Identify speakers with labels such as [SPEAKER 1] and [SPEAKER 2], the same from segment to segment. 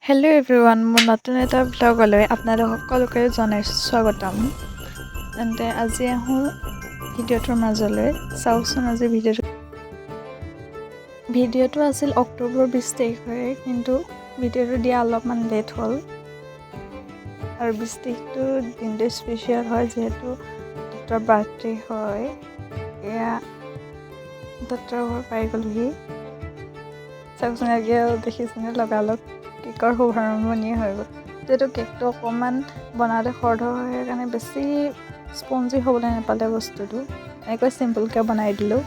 [SPEAKER 1] Hello' everyone, মোৰ নতুন এটা ব্লগলৈ আপোনালোক সকলোকে জনাইছোঁ স্বাগতম। তেন্তে আজি আহোঁ ভিডিঅ'টোৰ মাজলৈ। চাওকচোন আজি ভিডিঅ'টো আছিল অক্টোবৰ 20 তাৰিখৰে, কিন্তু ভিডিঅ'টো দিয়া অলপমান লেট হ'ল। আৰু 20 তাৰিখটো দিনটো স্পেচিয়েল হয়, যিহেতু ডক্টৰ বাৰ্থডে হয়। এয়া ডক্টৰৰ ঘৰ পাই গ'লোহি। চাওকচোন আগে দেখিছেনে, লগালগ কেকৰ শুভাৰম্ভণিয়ে হৈ গ'ল। যিহেতু কেকটো অকণমান বনাওঁতে খৰধৰ হয়, সেইকাৰণে বেছি স্পঞ্জি হ'বলৈ নাপালে বস্তুটো। এনেকৈ চিম্পুলকৈ বনাই দিলোঁ।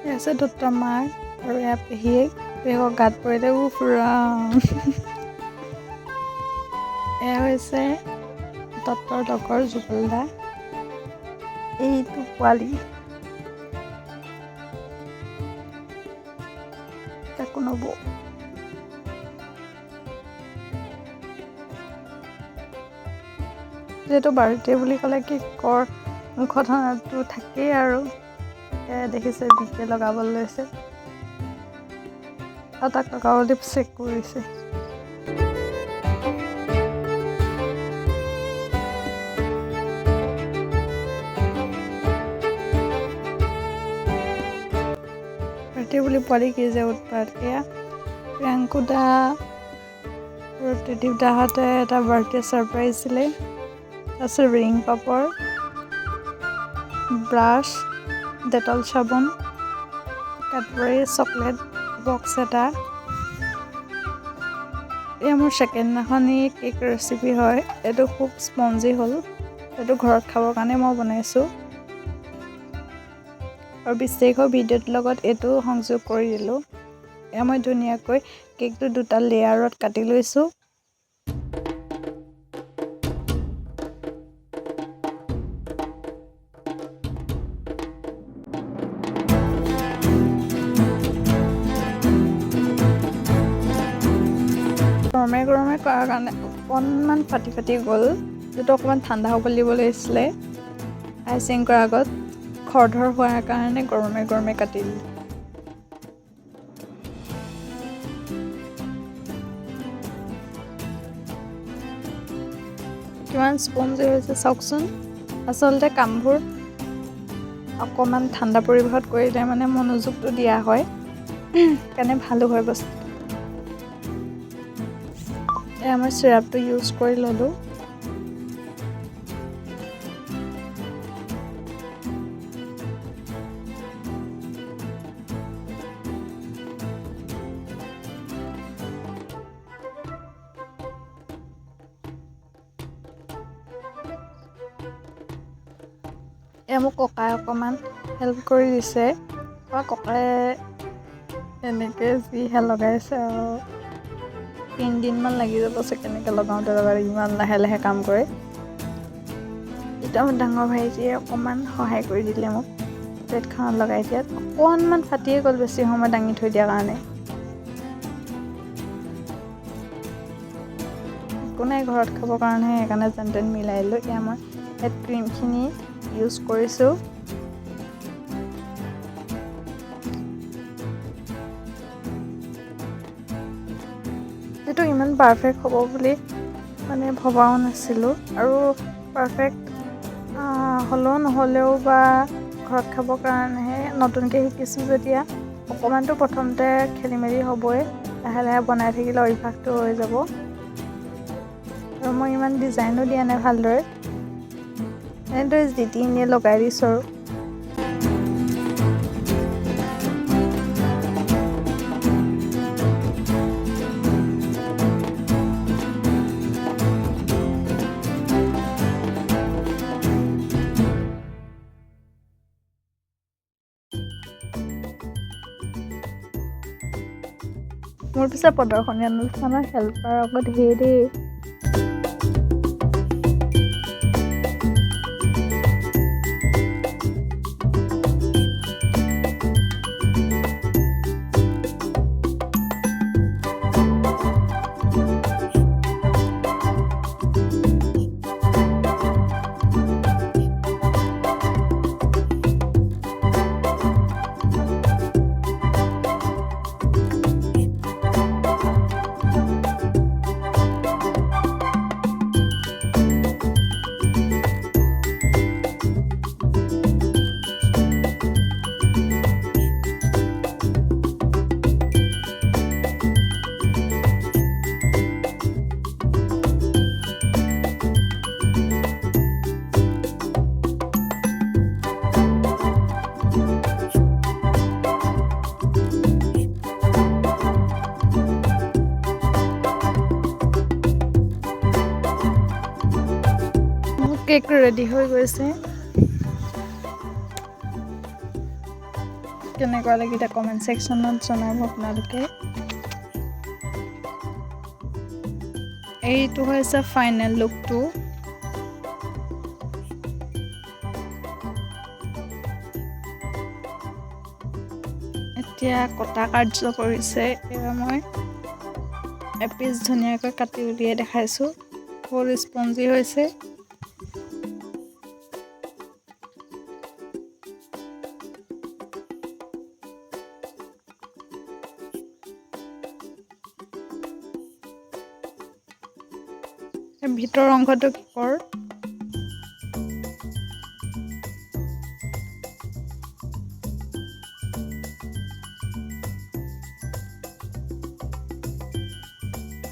[SPEAKER 1] এয়া আছে দুটা মাক আৰু এয়া পেহীয়েকৰ গাত পৰিলে ফুৰা। এয়া হৈছে দত্তৰ লগৰ যুগল দা। এইটো পোৱালি কাকো নব। যিহেতু বাৰ্থডে বুলি ক'লে কেকৰ মুখত থাকেই আৰু দেখিছে বিকে লগাবলৈ লৈছে আৰু তাক লগাবলৈ চেক কৰিছে। বাৰ্থডে বুলি পোৱালি কি যে উৎপাত। এয়া প্ৰিয়াংকু দা আৰু ত্ৰিদীপ দাহঁতে এটা বাৰ্থডে ছাৰপ্ৰাইজ দিলে। তাৰপিছত ৰিং পাপৰ, ব্ৰাছ, ডেটল চাবোন, কেডবেৰী চকলেট বক্স এটা। এয়া মোৰ ছেকেণ্ড দিনাখনি কেক ৰেচিপি হয়। এইটো খুব স্পঞ্জি হ'ল। এইটো ঘৰত খাবৰ কাৰণে মই বনাইছোঁ। আৰু 20 তাৰিখৰ ভিডিঅ'টোৰ লগত এইটো সংযোগ কৰি দিলোঁ। এয়া মই ধুনীয়াকৈ কেকটো দুটা লেয়াৰত কাটি লৈছোঁ। গৰমে কৰাৰ কাৰণে অকণমান ফাটি গ'ল, যিটো অকণমান ঠাণ্ডা হ'বলৈ দিব লাগিছিলে। আইচিং কৰাৰ আগত খৰধৰ হোৱাৰ কাৰণে গৰমে কাটি দিলোঁ। কিমান স্পঞ্জি হৈছে চাওকচোন। আচলতে কামবোৰ অকণমান ঠাণ্ডা পৰিৱেশত কৰিলে মানে মনোযোগটো দিয়া হয়, সেইকাৰণে ভালো হয় বস্তু। এয়া মই চিৰাপটো ইউজ কৰি ল'লোঁ। এয়া মোক ককাই অকণমান হেল্প কৰি দিছে। ককাই এনেকৈ যিহে লগাইছে আৰু 3 দিনমান লাগি যাব কেনেকৈ লগাওঁতে ইমান লাহে কাম কৰে। এতিয়া মোৰ ডাঙৰ ভাইটিয়ে অকণমান সহায় কৰি দিলে মোক প্লেটখনত লগাই দিয়াত। অকণমান ফাটিয়ে গ'ল বেছি সময় দাঙি থৈ দিয়াৰ কাৰণে। একো নাই, ঘৰত খাবৰ কাৰণে, সেইকাৰণে যেন তেন মিলাই দিলোঁ। এতিয়া মই হেড ক্ৰীমখিনি ইউজ কৰিছোঁ। যিটো ইমান পাৰফেক্ট হ'ব বুলি মানে ভবাও নাছিলোঁ। আৰু পাৰফেক্ট হ'লেও নহ'লেও বা ঘৰত খাবৰ কাৰণেহে নতুনকৈ শিকিছোঁ যেতিয়া অকণমানতো প্ৰথমতে খেলি মেলি হ'বই। লাহে বনাই থাকিলে অভ্যাসটো হৈ যাব। আৰু মই ইমান ডিজাইনো দিয়া নাই ভালদৰে, এনেদৰে যি টি এনেই লগাই দিছোঁ আৰু। মোৰ পিছে প্ৰদৰ্শনী অনুষ্ঠানৰ হেল্পাৰ আকৌ ধেৰ। কেকটো ৰেডি হৈ গৈছে। কেনেকুৱা লাগিলে কমেণ্ট ছেকশ্যনত জনাব আপোনালোকে। এইটো হৈছে ফাইনেল লুকটো। এতিয়া কটা কাৰ্য কৰিছে। এয়া মই এপিচ ধুনীয়াকৈ কাটি উলিয়াই দেখাইছোঁ। ফুল স্পঞ্জি হৈছে। ভিতৰৰ অংশটো কেকৰ।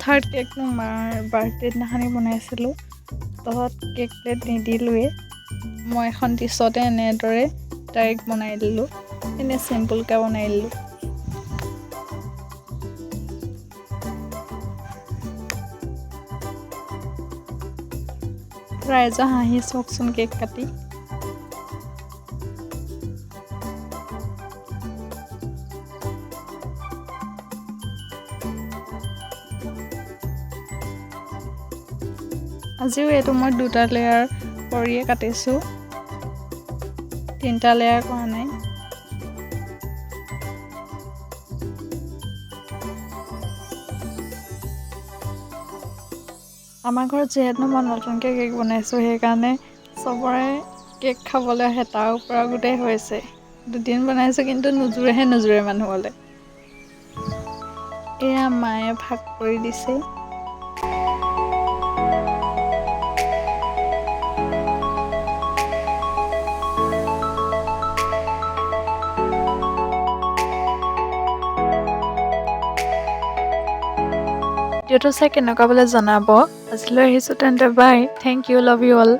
[SPEAKER 1] থাৰ্ড কেকটো মাৰ বাৰ্থডে দিনাখনি বনাইছিলোঁ। তলত কেক প্লেট নিদিলোৱে। মই এখন ডিছতে এনেদৰে ডাইৰেক্ট বনাই দিলোঁ। এনেই চিম্পুলকৈ বনাই দিলোঁ। ৰাইজৰ হাঁহি চাওকচোন কেক কাটি। আজিও এইটো মই 2টা লেয়াৰ কৰিয়ে কাটিছোঁ। 3টা লেয়াৰ কৰা নাই। আমাৰ ঘৰত যিহেতু মই নতুনকৈ কেক বনাইছোঁ, সেইকাৰণে চবৰে কেক খাবলৈ হেতাৰ ওপৰা গোটেই হৈছে। 2 দিন বনাইছোঁ কিন্তু নোজোৰে মানুহলৈ। এয়া মায়ে ভাগ কৰি দিছে। ভিডিঅ'টো চাই কেনেকুৱা বোলে জনাব। আজিলৈ আহিছোঁ তেন্তে bye. Thank you, love you all.